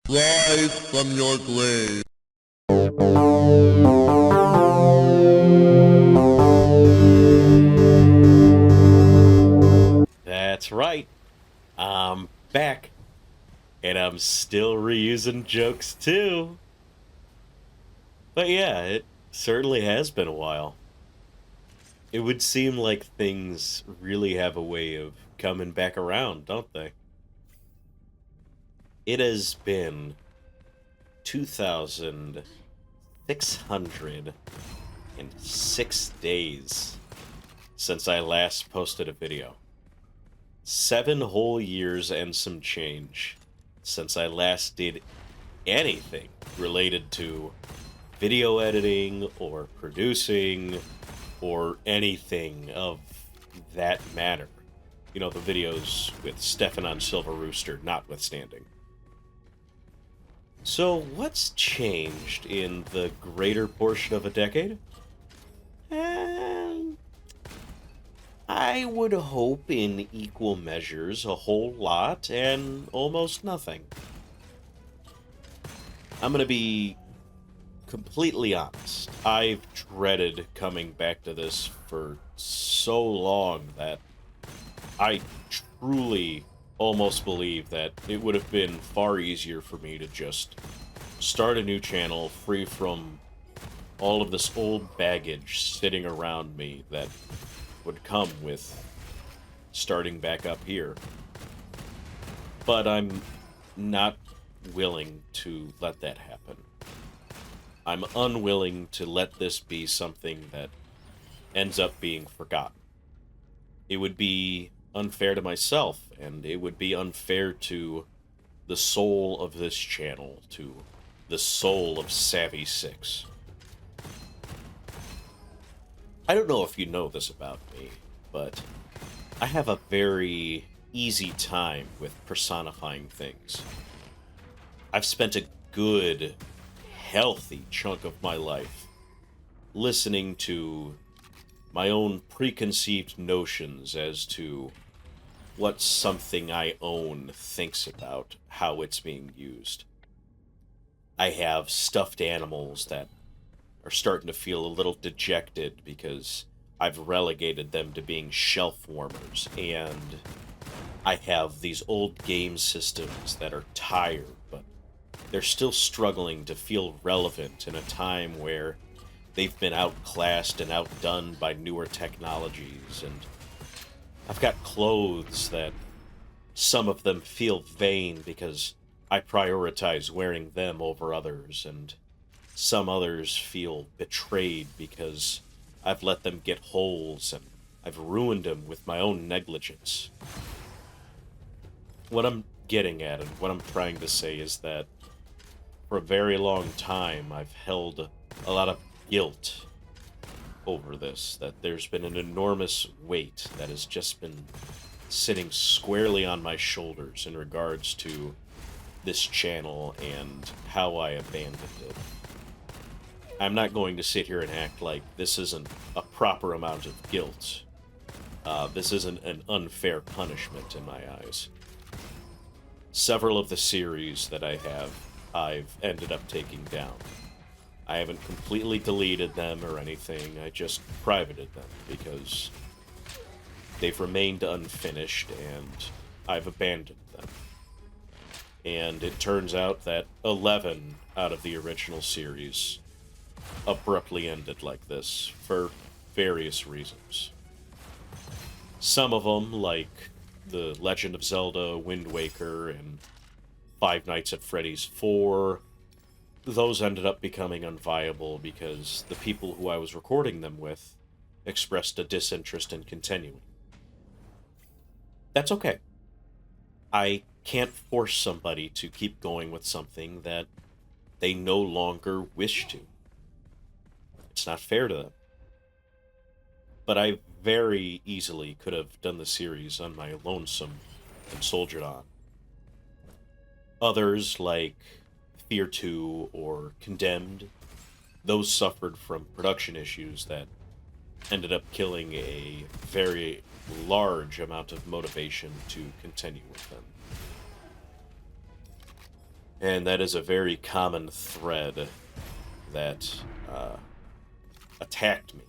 Rise from your grave. That's right. I'm back. And I'm still reusing jokes too. But yeah, it certainly has been a while. It would seem like things really have a way of coming back around, don't they? It has been 2,606 days since I last posted a video. 7 whole years and some change since I last did anything related to video editing or producing or anything of that matter. You know, the videos with Stefan on Silver Rooster notwithstanding. So, what's changed in the greater portion of a decade? Um, I would hope in equal measures a whole lot and almost nothing. I'm gonna be completely honest. I've dreaded coming back to this for so long that I truly almost believe that it would have been far easier for me to just start a new channel free from all of this old baggage sitting around me that would come with starting back up here. But I'm not willing to let that happen. I'm unwilling to let this be something that ends up being forgotten. It would be unfair to myself, and it would be unfair to the soul of this channel, to the soul of Savvy 6. I don't know if you know this about me, but I have a very easy time with personifying things. I've spent a good, healthy chunk of my life listening to my own preconceived notions as to what something I own thinks about how it's being used. I have stuffed animals that are starting to feel a little dejected because I've relegated them to being shelf warmers, and I have these old game systems that are tired, but they're still struggling to feel relevant in a time where they've been outclassed and outdone by newer technologies. And I've got clothes that some of them feel vain because I prioritize wearing them over others, and some others feel betrayed because I've let them get holes and I've ruined them with my own negligence. What I'm getting at and what I'm trying to say is that for a very long time I've held a lot of guilt over this, that there's been an enormous weight that has just been sitting squarely on my shoulders in regards to this channel and how I abandoned it. I'm not going to sit here and act like this isn't a proper amount of guilt. This isn't an unfair punishment in my eyes. Several of the series that I've ended up taking down. I haven't completely deleted them or anything, I just privated them because they've remained unfinished and I've abandoned them. And it turns out that 11 out of the original series abruptly ended like this for various reasons. Some of them, like The Legend of Zelda, Wind Waker, and Five Nights at Freddy's 4, those ended up becoming unviable because the people who I was recording them with expressed a disinterest in continuing. That's okay. I can't force somebody to keep going with something that they no longer wish to. It's not fair to them. But I very easily could have done the series on my lonesome and soldiered on. Others, like Fear 2 or Condemned, those suffered from production issues that ended up killing a very large amount of motivation to continue with them. And that is a very common thread that attacked me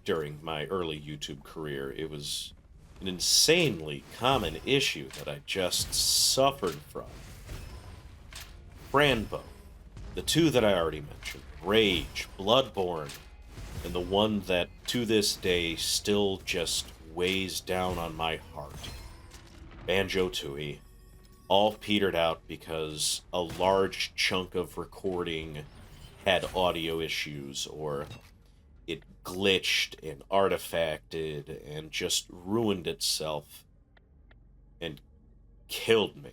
during my early YouTube career. It was an insanely common issue that I just suffered from. Franbo, the two that I already mentioned, Rage, Bloodborne, and the one that to this day still just weighs down on my heart, Banjo-Tooie, all petered out because a large chunk of recording had audio issues, or it glitched and artifacted and just ruined itself and killed me.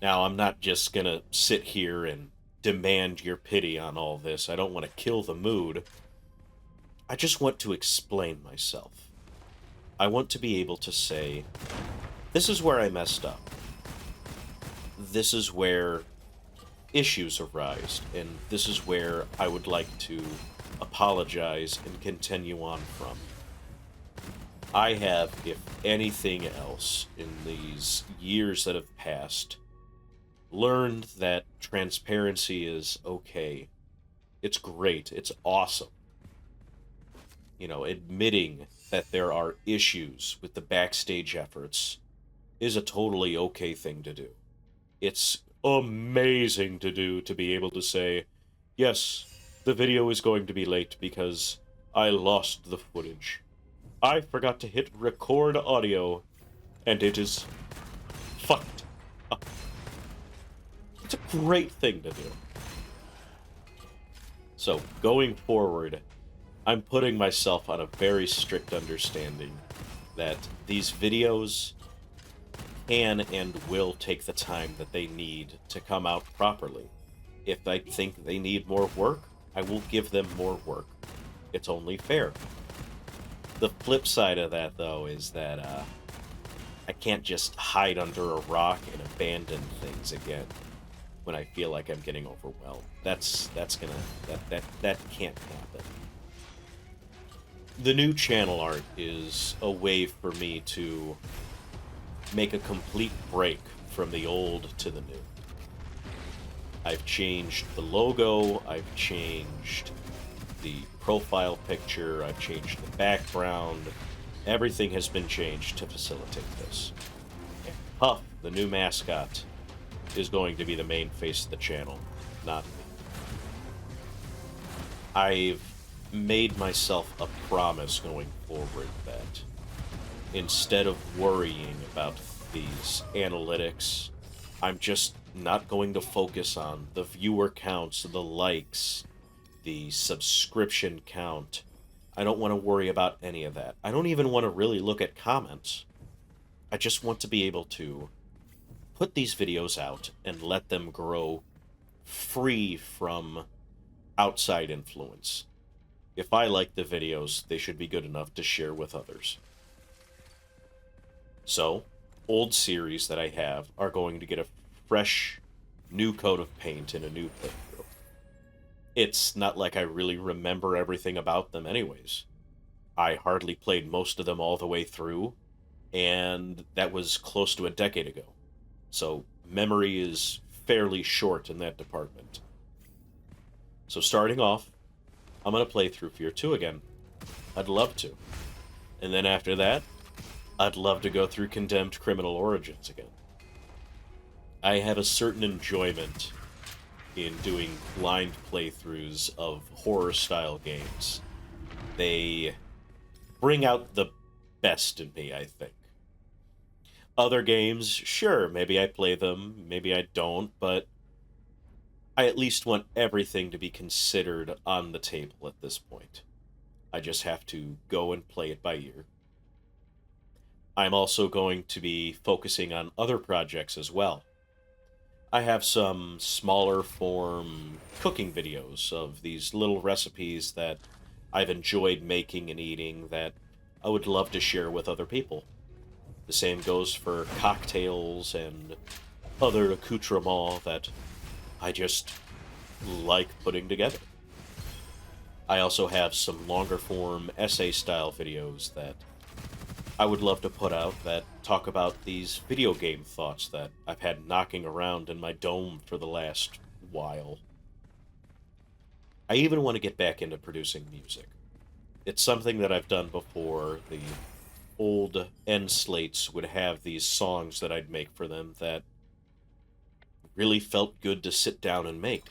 Now, I'm not just gonna sit here and demand your pity on all this. I don't want to kill the mood. I just want to explain myself. I want to be able to say, this is where I messed up. This is where issues arise, and this is where I would like to apologize and continue on from. I have, if anything else, in these years that have passed, learned that transparency is okay. It's great. It's awesome. You know, admitting that there are issues with the backstage efforts is a totally okay thing to do. It's amazing to do, to be able to say, yes, the video is going to be late because I lost the footage. I forgot to hit record audio, and it is fucked up. It's a great thing to do. So, going forward, I'm putting myself on a very strict understanding that these videos can and will take the time that they need to come out properly. If I think they need more work, I will give them more work. It's only fair. The flip side of that, though, is that I can't just hide under a rock and abandon things again when I feel like I'm getting overwhelmed. That can't happen. The new channel art is a way for me to make a complete break from the old to the new. I've changed the logo, I've changed the profile picture, I've changed the background. Everything has been changed to facilitate this. And Puff, the new mascot, is going to be the main face of the channel, not me. I've made myself a promise going forward that instead of worrying about these analytics, I'm just not going to focus on the viewer counts, the likes, the subscription count. I don't want to worry about any of that. I don't even want to really look at comments. I just want to be able to put these videos out and let them grow free from outside influence. If I like the videos, they should be good enough to share with others. So, old series that I have are going to get a fresh, new coat of paint and a new playthrough. It's not like I really remember everything about them anyways. I hardly played most of them all the way through, and that was close to a decade ago. So, memory is fairly short in that department. So starting off, I'm going to play through Fear 2 again. I'd love to. And then after that, I'd love to go through Condemned Criminal Origins again. I have a certain enjoyment in doing blind playthroughs of horror-style games. They bring out the best in me, I think. Other games, sure, maybe I play them, maybe I don't, but I at least want everything to be considered on the table at this point. I just have to go and play it by ear. I'm also going to be focusing on other projects as well. I have some smaller form cooking videos of these little recipes that I've enjoyed making and eating that I would love to share with other people. The same goes for cocktails and other accoutrements that I just like putting together. I also have some longer form essay style videos that I would love to put out that talk about these video game thoughts that I've had knocking around in my dome for the last while. I even want to get back into producing music. It's something that I've done before. The old end slates would have these songs that I'd make for them that really felt good to sit down and make.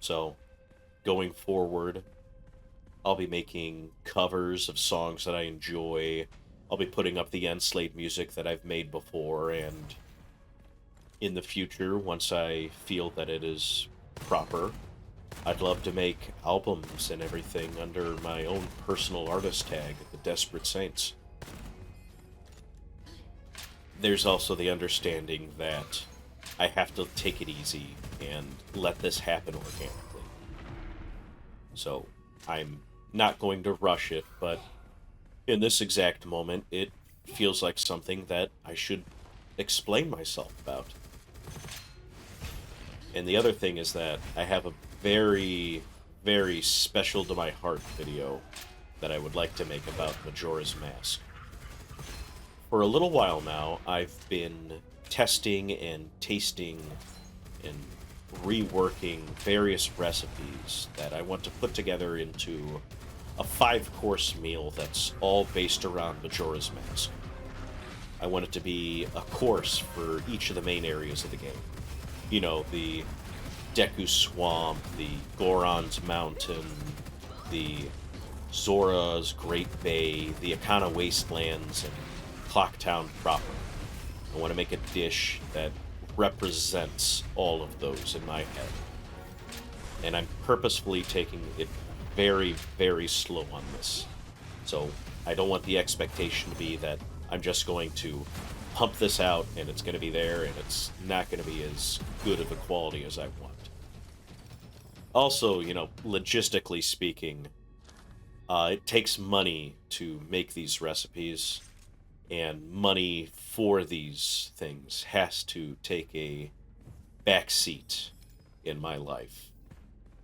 So, going forward, I'll be making covers of songs that I enjoy. I'll be putting up the end slate music that I've made before, and in the future, once I feel that it is proper, I'd love to make albums and everything under my own personal artist tag, the Desperate Saints. There's also the understanding that I have to take it easy and let this happen organically. So, I'm not going to rush it, but in this exact moment, it feels like something that I should explain myself about. And the other thing is that I have a very, very special to my heart video that I would like to make about Majora's Mask. For a little while now, I've been testing and tasting and reworking various recipes that I want to put together into a 5-course meal that's all based around Majora's Mask. I want it to be a course for each of the main areas of the game. You know, the Deku Swamp, the Goron's Mountain, the Zora's Great Bay, the Akana Wastelands, and Clocktown proper. I want to make a dish that represents all of those in my head. And I'm purposefully taking it very, very slow on this. So I don't want the expectation to be that I'm just going to pump this out and it's going to be there and it's not going to be as good of a quality as I want. Also, logistically speaking, it takes money to make these recipes, and money for these things has to take a back seat in my life.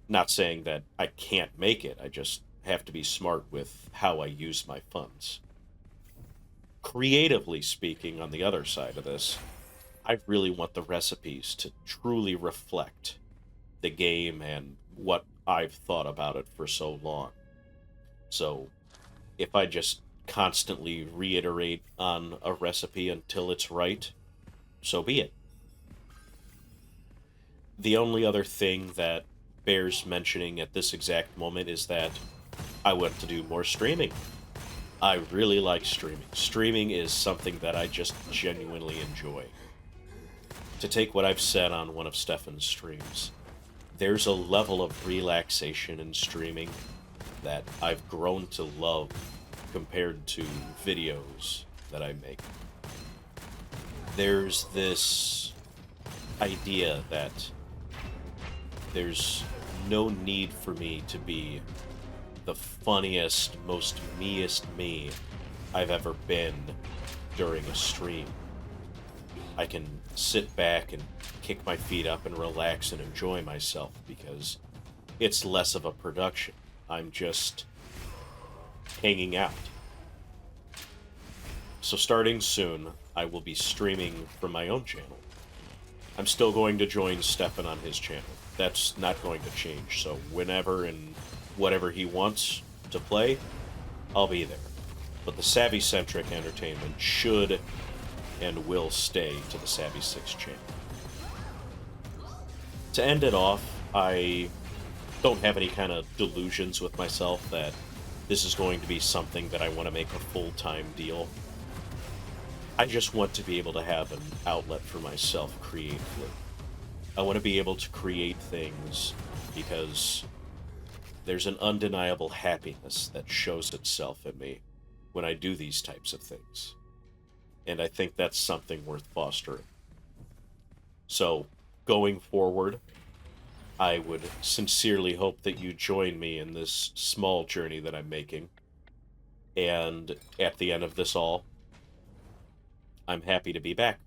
Not saying that I can't make it, I just have to be smart with how I use my funds. Creatively speaking, on the other side of this, I really want the recipes to truly reflect the game and what I've thought about it for so long. So, if I just constantly reiterate on a recipe until it's right, so be it. The only other thing that bears mentioning at this exact moment is that I want to do more streaming. I really like streaming. Streaming is something that I just genuinely enjoy. To take what I've said on one of Stefan's streams, there's a level of relaxation in streaming that I've grown to love compared to videos that I make. There's this idea that there's no need for me to be the funniest, most meest me I've ever been during a stream. I can sit back and kick my feet up and relax and enjoy myself because it's less of a production. I'm just hanging out. So starting soon, I will be streaming from my own channel. I'm still going to join Stefan on his channel. That's not going to change, so whenever and whatever he wants to play, I'll be there. But the Savvy-centric entertainment should and will stay to the Savvy 6 channel. To end it off, I don't have any kind of delusions with myself that this is going to be something that I want to make a full-time deal. I just want to be able to have an outlet for myself creatively. I want to be able to create things because there's an undeniable happiness that shows itself in me when I do these types of things. And I think that's something worth fostering. So, going forward, I would sincerely hope that you join me in this small journey that I'm making. And at the end of this all, I'm happy to be back.